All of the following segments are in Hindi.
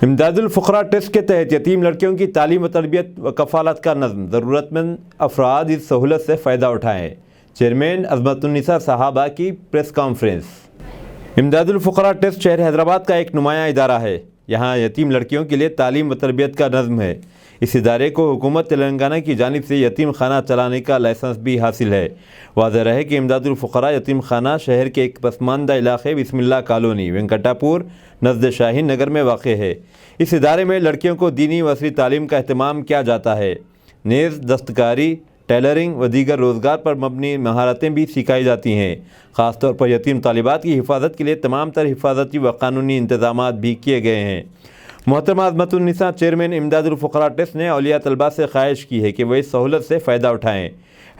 इमदादुल फ़ुक़रा ट्रस्ट के तहत यतीम लड़कियों की तालीम व तरबियत व कफ़ालत का नज़्म, ज़रूरतमंद अफराद इस सहूलत से फ़ायदा उठाएँ। चेयरमैन अज़मतुन्निसा साहबा की प्रेस कॉन्फ्रेंस। इमदादुल फ़ुक़रा ट्रस्ट शहर हैदराबाद का एक नुमाया इदारा है। यहाँ यतीम लड़कियों के लिए तालीम व तरबियत का नज़्म है। इस इदारे को हुकूमत तेलंगाना की जानिब से यतीम खाना चलाने का लाइसेंस भी हासिल है। वाज़ेह रहे कि इमदादुल फ़ुक़रा यतीम खाना शहर के एक पसमानदा इलाक़े बिस्मिल्लाह कॉलोनी वेंकटापुर नज़द शाहीन नगर में वाक़ है। इस इदारे में लड़कियों को दीनी व असली तालीम का अहतमाम किया जाता है। नेज़, दस्तकारी, टेलरिंग व दीगर रोज़गार पर मबनी महारतें भी सिखाई जाती हैं। ख़ास तौर पर यतीम तालिबात की हिफाजत के लिए तमाम तर हिफाजती व क़ानूनी इंतज़ामात भी किए गए हैं। मोहतरमा अज़मतुन्निसा चेयरमैन इमदादुल फ़ुक़रा ट्रस्ट ने औलिया तलबा से ख्वाहिश की है कि वह इस सहूलत से फ़ायदा उठाएँ।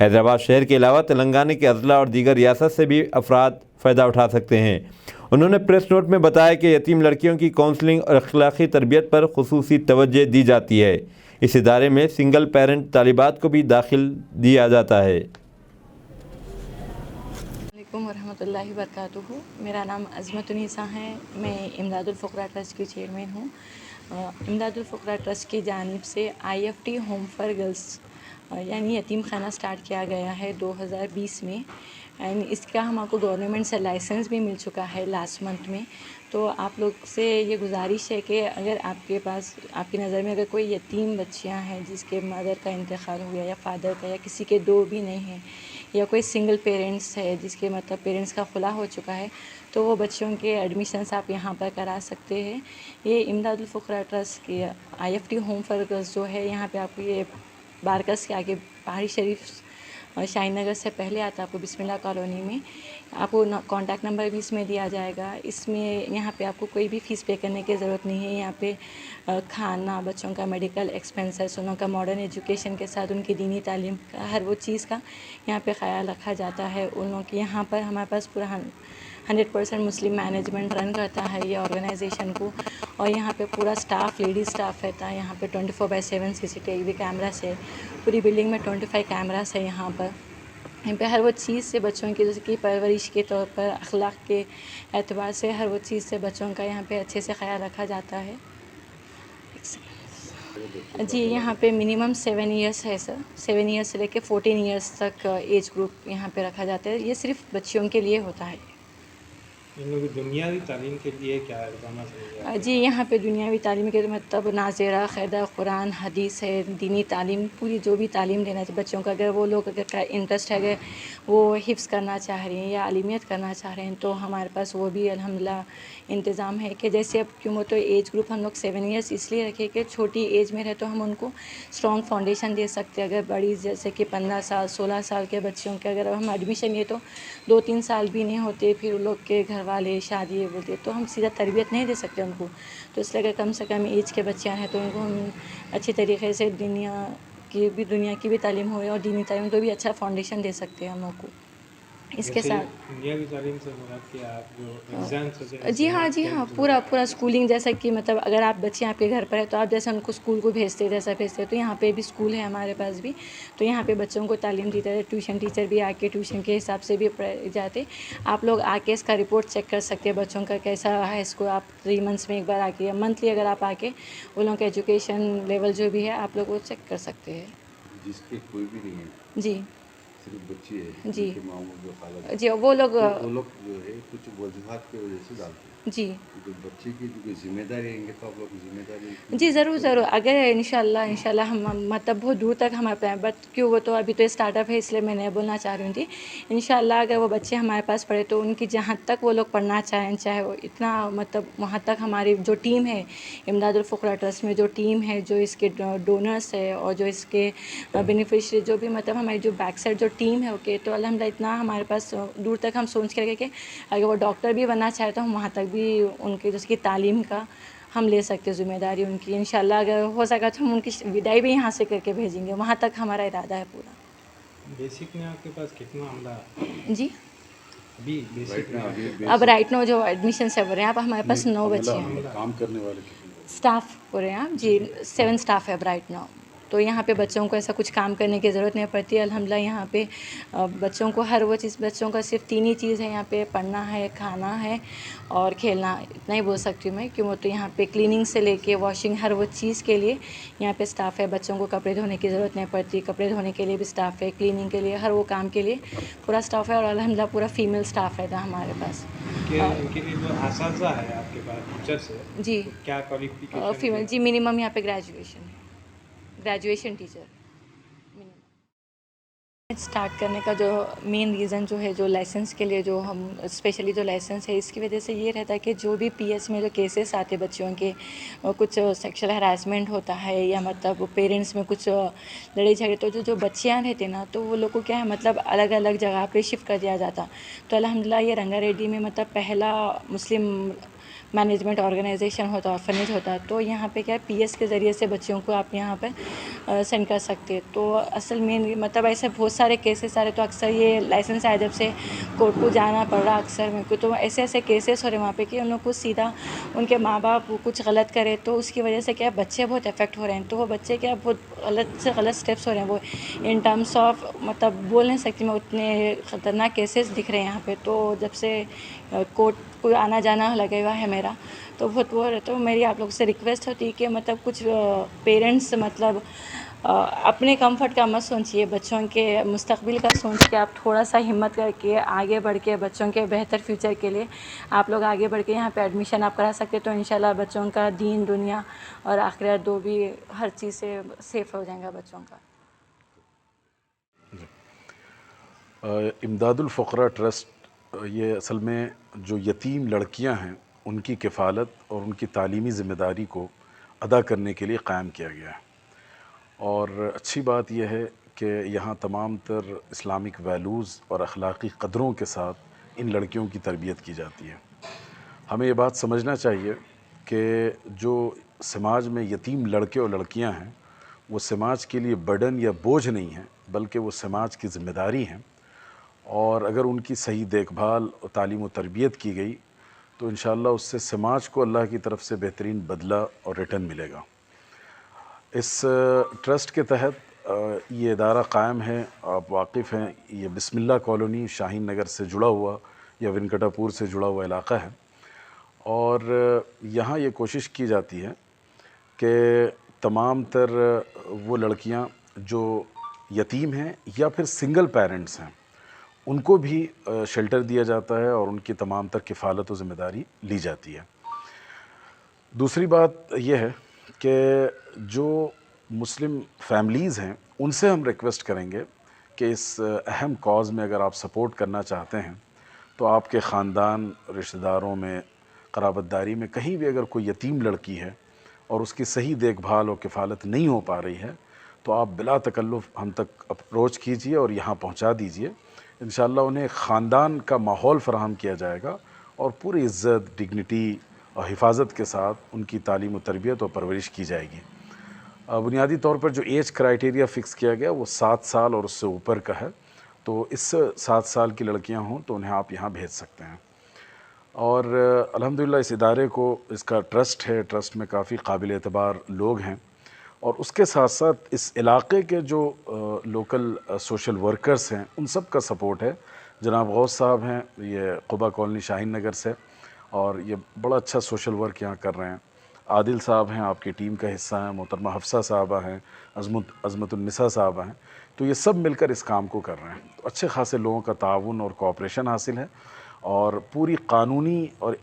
हैदराबाद शहर के अलावा तेलंगाना के अज़ला और दीगर रियासत से भी अफराद फ़ायदा उठा सकते हैं। उन्होंने प्रेस नोट में बताया कि यतीम लड़कियों की काउंसलिंग और अखलाक़ी तरबियत पर खुसूसी तवज्जो दी जाती है। इस इदारे में सिंगल पेरेंट तालिबात को भी दाखिल दिया जाता है। अस्सलामुअलैकुम वरहमतुल्लाहि वबरकातुहू। मेरा नाम अज़मतुन्निसा है। मैं इमदादुल फ़ुक़रा ट्रस्ट की चेयरमैन हूँ। इमदादुल फ़ुक़रा ट्रस्ट की जानिब से IFT होम फॉर गर्ल्स यानी यतीम खाना स्टार्ट किया गया है 2020 में। एंड इसका हमको गवर्नमेंट से लाइसेंस भी मिल चुका है लास्ट मंथ में। तो आप लोग से ये गुजारिश है कि अगर आपके पास, आपकी नज़र में अगर कोई यतीम बच्चियां हैं जिसके मदर का इंतकाल हो गया या फादर का, या किसी के दो भी नहीं हैं, या कोई सिंगल पेरेंट्स है जिसके मतलब पेरेंट्स का खुला हो चुका है, तो वो बच्चों के एडमिशन्स आप यहाँ पर करा सकते हैं। ये इमदादुल फ़ुक़रा ट्रस्ट की IFT होम फॉर गर्ल्स जो है, यहाँ पे आपको ये बारकस के आगे पहाड़ी शरीफ शाहीन नगर से पहले आता है, आपको बिस्मिल्लाह कॉलोनी में। आपको कॉन्टैक्ट नंबर भी इसमें दिया जाएगा। इसमें यहाँ पे आपको कोई भी फ़ीस पे करने की ज़रूरत नहीं है। यहाँ पे खाना, बच्चों का मेडिकल एक्सपेंसेस, उन लोगों का मॉडर्न एजुकेशन के साथ उनकी दीनी तालीम का हर वो चीज़ का यहाँ पे ख्याल रखा जाता है। उन लोगों की यहाँ पर हमारे पास पूरा 100% मुस्लिम मैनेजमेंट रन करता है ये ऑर्गेनाइजेशन को। और यहाँ पे पूरा स्टाफ, लेडीज़ स्टाफ रहता है। यहाँ पे 24/7 CCTV कैमरास है। पूरी बिल्डिंग में 25 कैमरास है। यहाँ पे हर वो चीज़ से बच्चों की, जैसे कि परवरिश के तौर पर, अखलाक के एतबार से, हर वो चीज़ से बच्चों का यहाँ पे अच्छे से ख्याल रखा जाता है। जी, यहाँ पे मिनिमम 7 ईयर्स है सर। 7 ईयर्स से लेके 14 ईयर्स तक एज ग्रुप यहाँ पे रखा जाता है। ये सिर्फ बच्चियों के लिए होता है। इन लोगों की दुनियावी तालीम के लिए क्या इक़दाम है? जी, यहाँ पे दुनियावी तालीम के मतलब नाज़िरा, क़ायदा, कुरान, हदीस है, दीनी तालीम, पूरी जो भी तालीम देना चाहिए बच्चों का, अगर वो लोग अगर का इंटरेस्ट है, अगर वो हिफ्ज़ करना चाह रही हैं या आलिमियत करना चाह रहे हैं, तो हमारे पास वो भी अल्हम्दुलिल्लाह इंतज़ाम है। कि जैसे अब क्यों तो एज ग्रुप हम लोग 7 ईयर्स इसलिए रखे कि छोटी एज में रहे तो हम उनको स्ट्रॉन्ग फाउंडेशन दे सकते हैं। अगर बड़ी जैसे कि 15 साल 16 साल के बच्चों के अगर हम एडमिशन लिए तो 2-3 साल भी नहीं होते, फिर उन लोग के घर वाले शादी बोलते, तो हम सीधा तरबियत नहीं दे सकते उनको। तो इसलिए अगर कम से कम एज के बच्चे हैं तो उनको हम अच्छी तरीके से दुनिया की भी तालीम हो और दीनी तालीम को भी अच्छा फाउंडेशन दे सकते हैं हम लोग को। इसके साथ दुनियावी तालीम से मुराद क्या, आप जो एग्जाम्स होते हैं? जी हाँ, पूरा स्कूलिंग, जैसा कि मतलब अगर आप बच्चे आपके घर पर है तो आप जैसे उनको स्कूल को भेजते हैं, जैसा भेजते हैं, तो यहाँ पे भी स्कूल है हमारे पास भी। तो यहाँ पे बच्चों को तालीम दी जाती है। ट्यूशन टीचर भी आके ट्यूशन के हिसाब से भी पढ़ाए जाते। आप लोग आके इसका रिपोर्ट चेक कर सकते हैं बच्चों का कैसा है। इसको आप 3 मंथ्स में एक बार आके, या मंथली अगर आप आके उन लोगों का एजुकेशन लेवल जो भी है आप लोग वो चेक कर सकते हैं। जिसके कोई भी नहीं है, जी सिर्फ बच्ची है, जी जो जी, वो लोग वो लोग जो है कुछ वजूहात की वजह से डालते हैं। जी जो बच्चे की जो जिम्मेदारी रहेंगे तो आप लोग जिम्मेदारी जी, ज़रूर अगर इंशाल्लाह हम मतलब बहुत दूर तक हमारे पे हैं, बट क्यों वो तो अभी तो स्टार्टअप है इसलिए मैं नहीं बोलना चाह रही थी। इंशाल्लाह अगर वो बच्चे हमारे पास पढ़े तो उनकी जहाँ तक वो लोग पढ़ना चाहें, चाहे वो इतना मतलब वहाँ तक हमारी जो टीम है इमदादुल फ़ुक़रा ट्रस्ट में, जो टीम है, जो इसके डोनर्स है और जो इसके बेनिफिशरी, जो भी मतलब हमारी जो बैक साइड जो टीम है, ओके, तो अल्हम्दुलिल्लाह इतना हमारे पास दूर तक हम सोच के रखे कि अगर वो डॉक्टर भी बनना चाहे तो हम वहाँ तक भी उनके जैसे कि तालीम का हम ले सकते हैं ज़िम्मेदारी उनकी। इंशाल्लाह अगर हो सका तो हम उनकी विदाई भी यहाँ से करके भेजेंगे, वहाँ तक हमारा इरादा है पूरा। बेसिक में आपके पास कितना आमदा जी, अभी बेसिक में? अब राइट नो जो एडमिशन से हो रहे हैं, अब हमारे पास 9 बच्चे हैं। काम करने वाले कितने? स्टाफ हो रहे हैं आप जी, 7 स्टाफ है अब राइट नाउ। तो यहाँ पे बच्चों को ऐसा कुछ काम करने की ज़रूरत नहीं पड़ती। अल्हम्दुलिल्लाह यहाँ पे बच्चों को हर वो चीज़, बच्चों का सिर्फ 3 ही चीज़ है यहाँ पे, पढ़ना है, खाना है और खेलना। इतना ही बोल सकती हूँ मैं, क्यों तो यहाँ पे क्लीनिंग से लेके वॉशिंग हर वो चीज़ के लिए यहाँ पे स्टाफ है। बच्चों को कपड़े धोने की ज़रूरत नहीं पड़ती, कपड़े धोने के लिए भी स्टाफ है, क्लीनिंग के लिए, हर वो काम के लिए पूरा स्टाफ है। और अल्हम्दुलिल्लाह पूरा फीमेल स्टाफ रहता है हमारे पास। इनके लिए जो असातिज़ा है आपके पास टीचर्स है, जी तो क्या क्वालिफिकेशन फीमेल जी, मिनिमम यहाँ पे ग्रेजुएशन है, ग्रेजुएशन टीचर मिनिमम। स्टार्ट करने का जो मेन रीज़न जो है, जो लाइसेंस के लिए जो हम स्पेशली जो लाइसेंस है, इसकी वजह से ये रहता है कि जो भी पीएस में जो केसेस आते बच्चों के, कुछ सेक्सुअल हरासमेंट होता है या मतलब पेरेंट्स में कुछ लड़ाई झगड़े, तो जो बच्चियाँ रहते ना, तो वो लोग को क्या है मतलब अलग अलग जगह पे शिफ्ट कर दिया जाता। तो अल्हम्दुलिल्लाह ये रंगारेड्डी में मतलब पहला मुस्लिम मैनेजमेंट ऑर्गेनाइजेशन होता, ऑर्फनेज होता। तो यहाँ पे क्या है, पीएस के ज़रिए से बच्चों को आप यहाँ पर सेंड कर सकते हैं। तो असल मेन मतलब ऐसे बहुत सारे केसेस आ रहे, तो अक्सर ये लाइसेंस आया जब से कोर्ट को जाना पड़ रहा अक्सर मेरे को, तो ऐसे ऐसे केसेस हो रहे वहाँ पे कि उन लोग को सीधा उनके माँ बाप कुछ गलत करे, तो उसकी वजह से क्या बच्चे बहुत इफेक्ट हो रहे हैं। तो वो बच्चे क्या बहुत गलत से गलत स्टेप्स हो रहे हैं, वो इन टर्म्स ऑफ मतलब बोल नहीं सकती मैं, उतने ख़तरनाक केसेस दिख रहे हैं यहाँ पे। तो जब से कोर्ट को आना जाना लगा हुआ है मेरा, तो बहुत वो रहता। तो मेरी आप लोग से रिक्वेस्ट होती है कि मतलब कुछ पेरेंट्स मतलब अपने कंफर्ट का मत सोचिए, बच्चों के मुस्तकबिल का सोच के आप थोड़ा सा हिम्मत करके आगे बढ़ के बच्चों के बेहतर फ्यूचर के लिए आप लोग आगे बढ़ के यहाँ पे एडमिशन आप करा सकते। तो इंशाल्लाह बच्चों का दीन दुनिया और आखिरत दो भी हर चीज़ से सेफ हो जाएगा बच्चों का। इमदादुल फ़ुक़रा ट्रस्ट ये असल में जो यतीम लड़कियां हैं उनकी किफ़ालत और उनकी तालीमी ज़िम्मेदारी को अदा करने के लिए क़ायम किया गया है। और अच्छी बात यह है कि यहाँ तमाम तर इस्लामिक वैल्यूज़ और अखलाक़ी क़दरों के साथ इन लड़कियों की तरबियत की जाती है। हमें ये बात समझना चाहिए कि जो समाज में यतीम लड़के और लड़कियां हैं वो समाज के लिए बर्डन या बोझ नहीं हैं, बल्कि वो समाज की ज़िम्मेदारी हैं। और अगर उनकी सही देखभाल और तालीम व तरबियत की गई तो इंशाअल्लाह उससे समाज को अल्लाह की तरफ से बेहतरीन बदला और रिटर्न मिलेगा। इस ट्रस्ट के तहत ये इदारा कायम है, आप वाकिफ़ हैं, ये बिस्मिल्लाह कॉलोनी शाहीन नगर से जुड़ा हुआ या वेंकटापुर से जुड़ा हुआ इलाक़ा है। और यहाँ ये कोशिश की जाती है कि तमाम तर वो लड़कियाँ जो यतीम हैं या फिर सिंगल पेरेंट्स हैं उनको भी शेल्टर दिया जाता है और उनकी तमाम तर किफ़ालत और ज़िम्मेदारी ली जाती है। दूसरी बात यह है कि जो मुस्लिम फैमिलीज़ हैं उनसे हम रिक्वेस्ट करेंगे कि इस अहम कॉज़ में अगर आप सपोर्ट करना चाहते हैं तो आपके ख़ानदान, रिश्तेदारों में, क़राबतदारी में कहीं भी अगर कोई यतीम लड़की है और उसकी सही देखभाल और किफ़ालत नहीं हो पा रही है तो आप बिला तकल्लुफ़ हम तक अप्रोच कीजिए और यहाँ पहुँचा दीजिए। इंशाअल्लाह उन्हें ख़ानदान का माहौल फ़राहम किया जाएगा और पूरी इज़्ज़त, डिग्निटी और हिफाजत के साथ उनकी तालीम व तरबियत और परवरिश की जाएगी। बुनियादी तौर पर जो एज क्राइटेरिया फ़िक्स किया गया वो 7 साल और उससे ऊपर का है। तो इस 7 साल की लड़कियां हों तो उन्हें आप यहाँ भेज सकते हैं। और अल्हम्दुलिल्लाह इस इदारे को, इसका ट्रस्ट है, ट्रस्ट में काफ़ी काबिल एतबार लोग हैं और उसके साथ साथ इस इलाक़े के जो लोकल सोशल वर्कर्स हैं उन सब का सपोर्ट है। जनाब गौस साहब हैं, ये क़ुबा कॉलोनी शाहीन नगर से, और ये बड़ा अच्छा सोशल वर्क यहाँ कर रहे हैं। आदिल साहब हैं, आपकी टीम का हिस्सा हैं, मोहतरमा हफ्सा साहबा हैं, अज़मतुन्निसा साहबा हैं। तो ये सब मिलकर इस काम को कर रहे हैं। तो अच्छे खासे लोगों का ताउन और कोऑपरेशन हासिल है और पूरी कानूनी और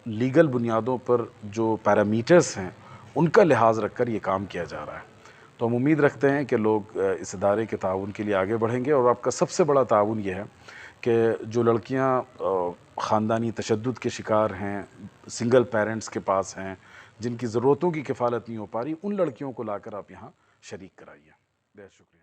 लीगल बुनियादों पर जो पैरामीटर्स हैं उनका लिहाज रखकर ये काम किया जा रहा है। तो हम उम्मीद रखते हैं कि लोग इस इदारे के ताउन के लिए आगे बढ़ेंगे। और आपका सबसे बड़ा ताउन ये है कि जो लड़कियाँ ख़ानदानी तशद्दुद के शिकार हैं, सिंगल पेरेंट्स के पास हैं, जिनकी ज़रूरतों की किफ़ालत नहीं हो पा रही, उन लड़कियों को लाकर आप यहाँ शरीक कराइए। बहुत शुक्रिया।